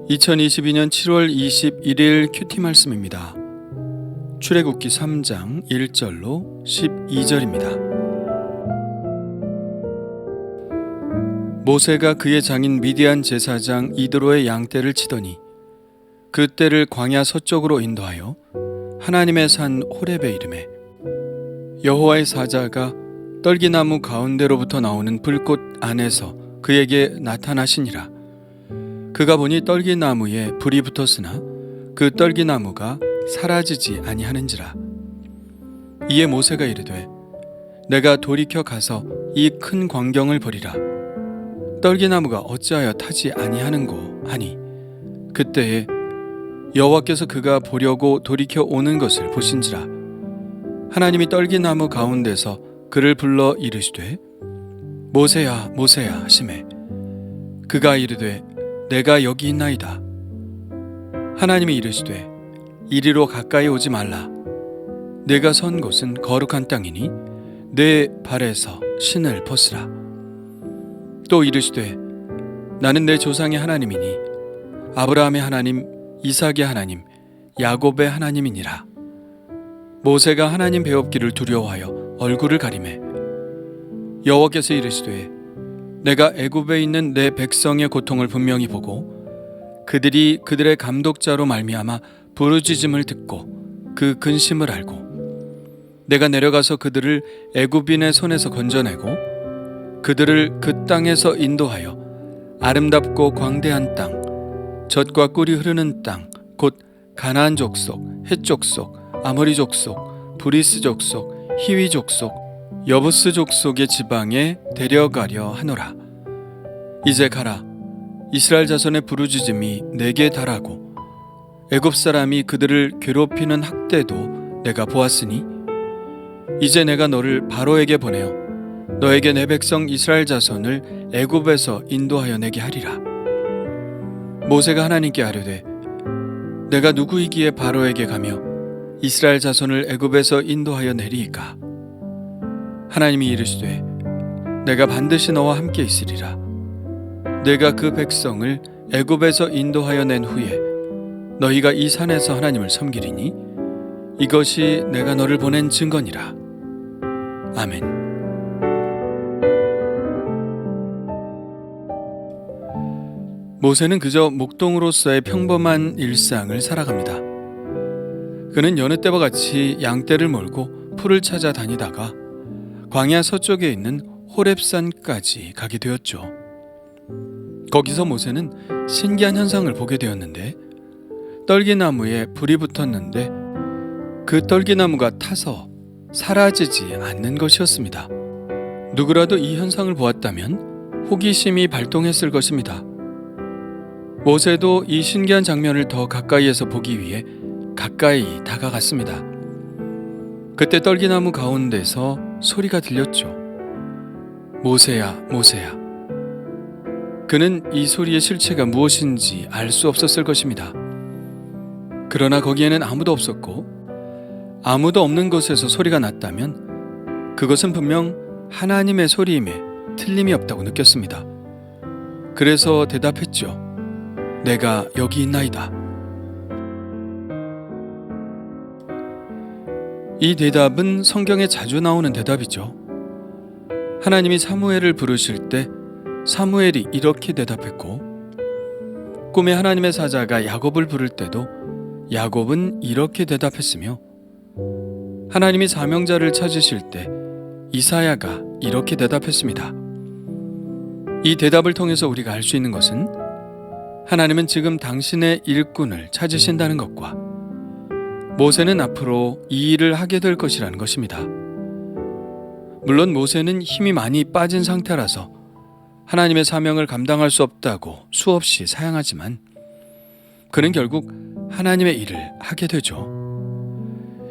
2022년 7월 21일 큐티 말씀입니다. 출애굽기 3장 1절로 12절입니다. 모세가 그의 장인 미디안 제사장 이드로의 양떼를 치더니 그 떼를 광야 서쪽으로 인도하여 하나님의 산 호렙에 이르매 여호와의 사자가 떨기나무 가운데로부터 나오는 불꽃 안에서 그에게 나타나시니라. 그가 보니 떨기나무에 불이 붙었으나 그 떨기나무가 사라지지 아니하는지라. 이에 모세가 이르되 내가 돌이켜 가서 이 큰 광경을 보리라. 떨기나무가 어찌하여 타지 아니하는고 하니 그때에 여호와께서 그가 보려고 돌이켜 오는 것을 보신지라. 하나님이 떨기나무 가운데서 그를 불러 이르시되 모세야 모세야 하시매 그가 이르되 내가 여기 있나이다. 하나님이 이르시되 이리로 가까이 오지 말라. 내가 선 곳은 거룩한 땅이니 내 발에서 신을 벗으라. 또 이르시되 나는 내 조상의 하나님이니 아브라함의 하나님, 이삭의 하나님, 야곱의 하나님이니라. 모세가 하나님 배웁기를 두려워하여 얼굴을 가리매 여호와께서 이르시되 내가 애굽에 있는 내 백성의 고통을 분명히 보고 그들이 그들의 감독자로 말미암아 부르짖음을 듣고 그 근심을 알고 내가 내려가서 그들을 애굽인의 손에서 건져내고 그들을 그 땅에서 인도하여 아름답고 광대한 땅, 젖과 꿀이 흐르는 땅, 곧 가나안 족속, 헷 족속, 아모리 족속, 브리스 족속, 히위 족속, 여부스 족속의 지방에 데려가려 하노라. 이제 가라. 이스라엘 자손의 부르짖음이 내게 달하고 애굽 사람이 그들을 괴롭히는 학대도 내가 보았으니 이제 내가 너를 바로에게 보내어 너에게 내 백성 이스라엘 자손을 애굽에서 인도하여 내게 하리라. 모세가 하나님께 아뢰되 내가 누구이기에 바로에게 가며 이스라엘 자손을 애굽에서 인도하여 내리이까? 하나님이 이르시되 내가 반드시 너와 함께 있으리라. 내가 그 백성을 애굽에서 인도하여 낸 후에 너희가 이 산에서 하나님을 섬기리니 이것이 내가 너를 보낸 증거니라. 아멘. 모세는 그저 목동으로서의 평범한 일상을 살아갑니다. 그는 여느 때와 같이 양떼를 몰고 풀을 찾아 다니다가 광야 서쪽에 있는 호렙산까지 가게 되었죠. 거기서 모세는 신기한 현상을 보게 되었는데 떨기나무에 불이 붙었는데 그 떨기나무가 타서 사라지지 않는 것이었습니다. 누구라도 이 현상을 보았다면 호기심이 발동했을 것입니다. 모세도 이 신기한 장면을 더 가까이에서 보기 위해 가까이 다가갔습니다. 그때 떨기나무 가운데서 소리가 들렸죠. 모세야, 모세야. 그는 이 소리의 실체가 무엇인지 알 수 없었을 것입니다. 그러나 거기에는 아무도 없었고 아무도 없는 곳에서 소리가 났다면 그것은 분명 하나님의 소리임에 틀림이 없다고 느꼈습니다. 그래서 대답했죠. 내가 여기 있나이다. 이 대답은 성경에 자주 나오는 대답이죠. 하나님이 사무엘을 부르실 때 사무엘이 이렇게 대답했고 꿈에 하나님의 사자가 야곱을 부를 때도 야곱은 이렇게 대답했으며 하나님이 사명자를 찾으실 때 이사야가 이렇게 대답했습니다. 이 대답을 통해서 우리가 알 수 있는 것은 하나님은 지금 당신의 일꾼을 찾으신다는 것과 모세는 앞으로 이 일을 하게 될 것이라는 것입니다. 물론 모세는 힘이 많이 빠진 상태라서 하나님의 사명을 감당할 수 없다고 수없이 사양하지만 그는 결국 하나님의 일을 하게 되죠.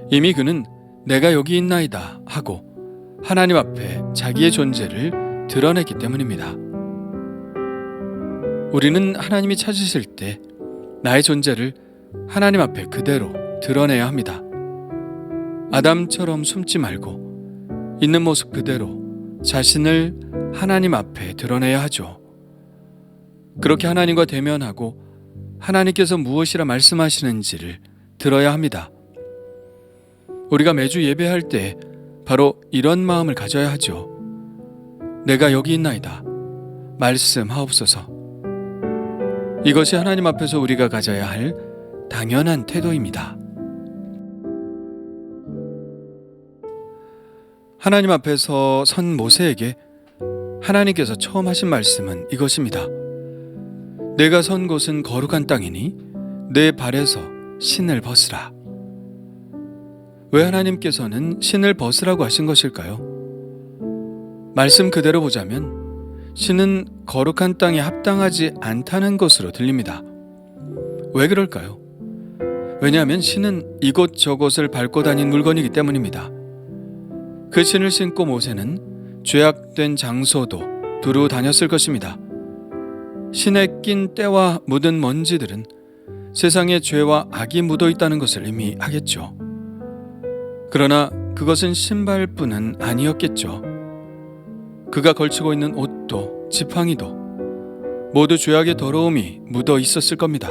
이미 그는 내가 여기 있나이다 하고 하나님 앞에 자기의 존재를 드러냈기 때문입니다. 우리는 하나님이 찾으실 때 나의 존재를 하나님 앞에 그대로 드러내야 합니다. 아담처럼 숨지 말고 있는 모습 그대로 자신을 하나님 앞에 드러내야 하죠. 그렇게 하나님과 대면하고 하나님께서 무엇이라 말씀하시는지를 들어야 합니다. 우리가 매주 예배할 때 바로 이런 마음을 가져야 하죠. 내가 여기 있나이다. 말씀하옵소서. 이것이 하나님 앞에서 우리가 가져야 할 당연한 태도입니다. 하나님 앞에서 선 모세에게 하나님께서 처음 하신 말씀은 이것입니다. 내가 선 곳은 거룩한 땅이니 내 발에서 신을 벗으라. 왜 하나님께서는 신을 벗으라고 하신 것일까요? 말씀 그대로 보자면 신은 거룩한 땅에 합당하지 않다는 것으로 들립니다. 왜 그럴까요? 왜냐하면 신은 이곳저곳을 밟고 다닌 물건이기 때문입니다. 그 신을 신고 모세는 죄악된 장소도 두루 다녔을 것입니다. 신에 낀 때와 묻은 먼지들은 세상에 죄와 악이 묻어 있다는 것을 의미하겠죠. 그러나 그것은 신발뿐은 아니었겠죠. 그가 걸치고 있는 옷도 지팡이도 모두 죄악의 더러움이 묻어 있었을 겁니다.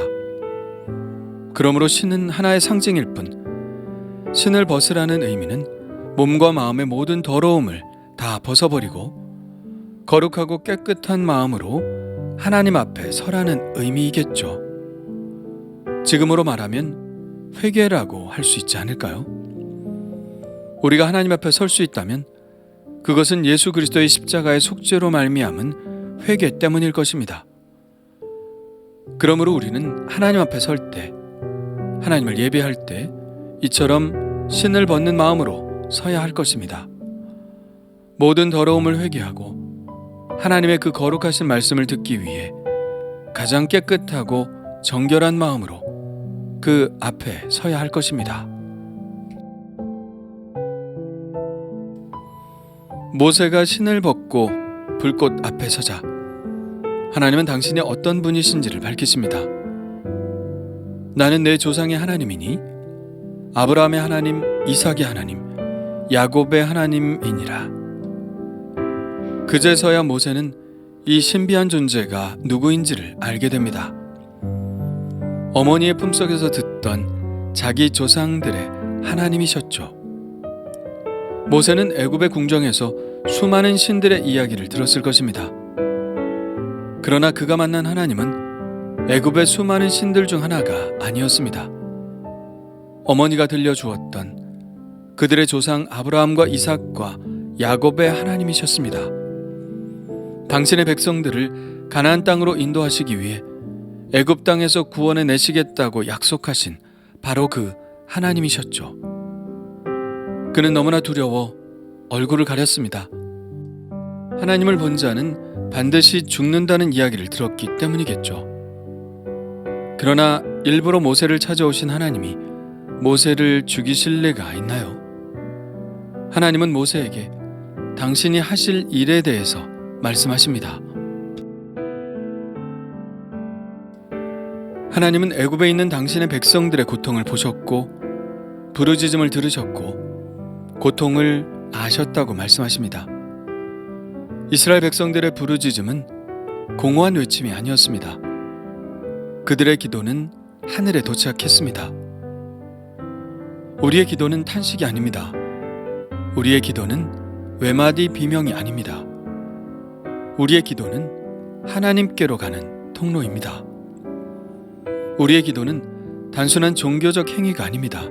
그러므로 신은 하나의 상징일 뿐 신을 벗으라는 의미는 몸과 마음의 모든 더러움을 다 벗어버리고 거룩하고 깨끗한 마음으로 하나님 앞에 서라는 의미이겠죠. 지금으로 말하면 회개라고 할 수 있지 않을까요? 우리가 하나님 앞에 설 수 있다면 그것은 예수 그리스도의 십자가의 속죄로 말미암은 회개 때문일 것입니다. 그러므로 우리는 하나님 앞에 설 때, 하나님을 예배할 때 이처럼 신을 벗는 마음으로 서야 할 것입니다. 모든 더러움을 회개하고 하나님의 그 거룩하신 말씀을 듣기 위해 가장 깨끗하고 정결한 마음으로 그 앞에 서야 할 것입니다. 모세가 신을 벗고 불꽃 앞에 서자 하나님은 당신이 어떤 분이신지를 밝히십니다. 나는 내 조상의 하나님이니 아브라함의 하나님, 이삭의 하나님, 야곱의 하나님이니라. 그제서야 모세는 이 신비한 존재가 누구인지를 알게 됩니다. 어머니의 품속에서 듣던 자기 조상들의 하나님이셨죠. 모세는 애굽의 궁정에서 수많은 신들의 이야기를 들었을 것입니다. 그러나 그가 만난 하나님은 애굽의 수많은 신들 중 하나가 아니었습니다. 어머니가 들려주었던 그들의 조상 아브라함과 이삭과 야곱의 하나님이셨습니다. 당신의 백성들을 가나안 땅으로 인도하시기 위해 애굽 땅에서 구원해 내시겠다고 약속하신 바로 그 하나님이셨죠. 그는 너무나 두려워 얼굴을 가렸습니다. 하나님을 본 자는 반드시 죽는다는 이야기를 들었기 때문이겠죠. 그러나 일부러 모세를 찾아오신 하나님이 모세를 죽이실 리가 있나요? 하나님은 모세에게 당신이 하실 일에 대해서 말씀하십니다. 하나님은 애굽에 있는 당신의 백성들의 고통을 보셨고 부르짖음을 들으셨고 고통을 아셨다고 말씀하십니다. 이스라엘 백성들의 부르짖음은 공허한 외침이 아니었습니다. 그들의 기도는 하늘에 도착했습니다. 우리의 기도는 탄식이 아닙니다. 우리의 기도는 외마디 비명이 아닙니다. 우리의 기도는 하나님께로 가는 통로입니다. 우리의 기도는 단순한 종교적 행위가 아닙니다.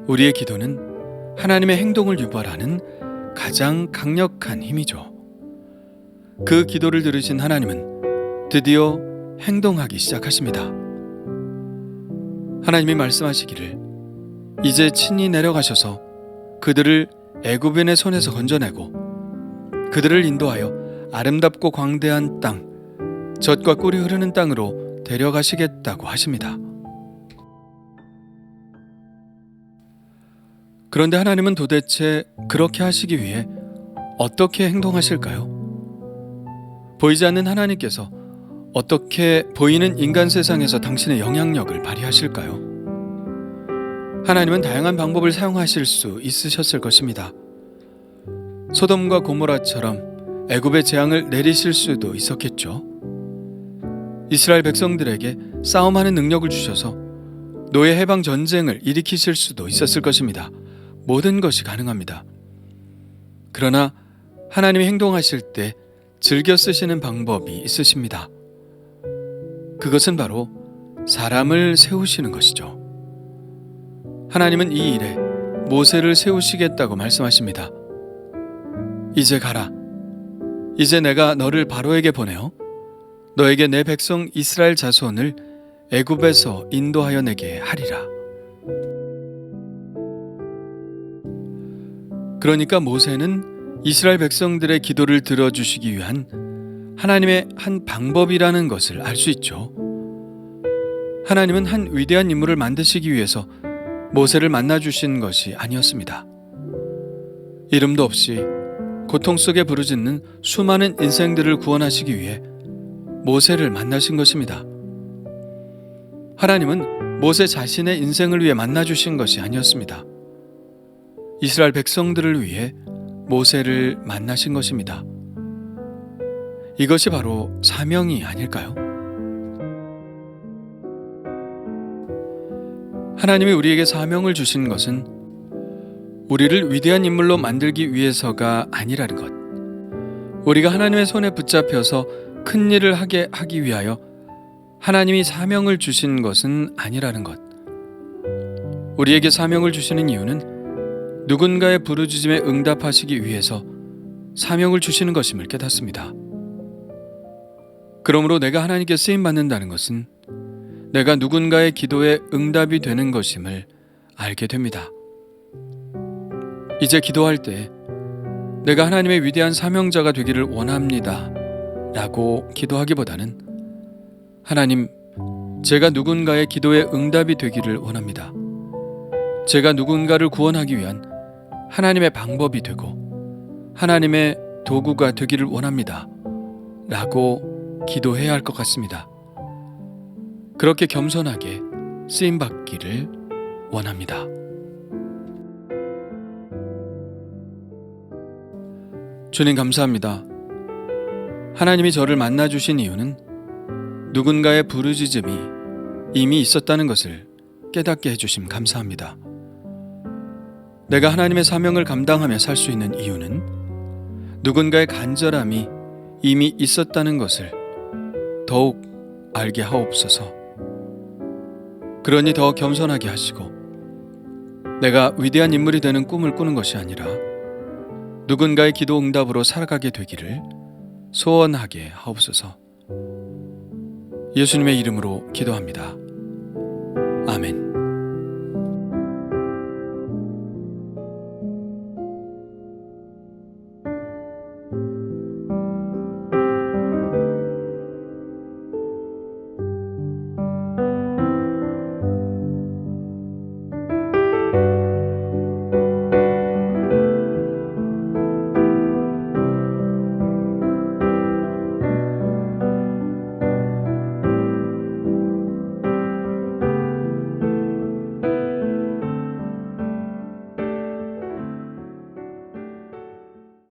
우리의 기도는 하나님의 행동을 유발하는 가장 강력한 힘이죠. 그 기도를 들으신 하나님은 드디어 행동하기 시작하십니다. 하나님이 말씀하시기를 이제 친히 내려가셔서 그들을 애굽인의 손에서 건져내고 그들을 인도하여 아름답고 광대한 땅, 젖과 꿀이 흐르는 땅으로 데려가시겠다고 하십니다. 그런데 하나님은 도대체 그렇게 하시기 위해 어떻게 행동하실까요? 보이지 않는 하나님께서 어떻게 보이는 인간 세상에서 당신의 영향력을 발휘하실까요? 하나님은 다양한 방법을 사용하실 수 있으셨을 것입니다. 소돔과 고모라처럼 애굽의 재앙을 내리실 수도 있었겠죠. 이스라엘 백성들에게 싸움하는 능력을 주셔서 노예 해방 전쟁을 일으키실 수도 있었을 것입니다. 모든 것이 가능합니다. 그러나 하나님이 행동하실 때 즐겨 쓰시는 방법이 있으십니다. 그것은 바로 사람을 세우시는 것이죠. 하나님은 이 일에 모세를 세우시겠다고 말씀하십니다. 이제 가라. 이제 내가 너를 바로에게 보내어 너에게 내 백성 이스라엘 자손을 애굽에서 인도하여 내게 하리라. 그러니까 모세는 이스라엘 백성들의 기도를 들어주시기 위한 하나님의 한 방법이라는 것을 알 수 있죠. 하나님은 한 위대한 인물을 만드시기 위해서 모세를 만나주신 것이 아니었습니다. 이름도 없이 고통 속에 부르짖는 수많은 인생들을 구원하시기 위해 모세를 만나신 것입니다. 하나님은 모세 자신의 인생을 위해 만나주신 것이 아니었습니다. 이스라엘 백성들을 위해 모세를 만나신 것입니다. 이것이 바로 사명이 아닐까요? 하나님이 우리에게 사명을 주신 것은 우리를 위대한 인물로 만들기 위해서가 아니라는 것. 우리가 하나님의 손에 붙잡혀서 큰 일을 하게 하기 위하여 하나님이 사명을 주신 것은 아니라는 것. 우리에게 사명을 주시는 이유는 누군가의 부르짖음에 응답하시기 위해서 사명을 주시는 것임을 깨닫습니다. 그러므로 내가 하나님께 쓰임받는다는 것은 내가 누군가의 기도에 응답이 되는 것임을 알게 됩니다. 이제 기도할 때 내가 하나님의 위대한 사명자가 되기를 원합니다 라고 기도하기보다는 하나님, 제가 누군가의 기도에 응답이 되기를 원합니다. 제가 누군가를 구원하기 위한 하나님의 방법이 되고 하나님의 도구가 되기를 원합니다 라고 기도해야 할 것 같습니다. 그렇게 겸손하게 쓰임받기를 원합니다. 주님 감사합니다. 하나님이 저를 만나주신 이유는 누군가의 부르짖음이 이미 있었다는 것을 깨닫게 해주심 감사합니다. 내가 하나님의 사명을 감당하며 살 수 있는 이유는 누군가의 간절함이 이미 있었다는 것을 더욱 알게 하옵소서. 그러니 더 겸손하게 하시고 내가 위대한 인물이 되는 꿈을 꾸는 것이 아니라 누군가의 기도 응답으로 살아가게 되기를 소원하게 하옵소서. 예수님의 이름으로 기도합니다. 아멘.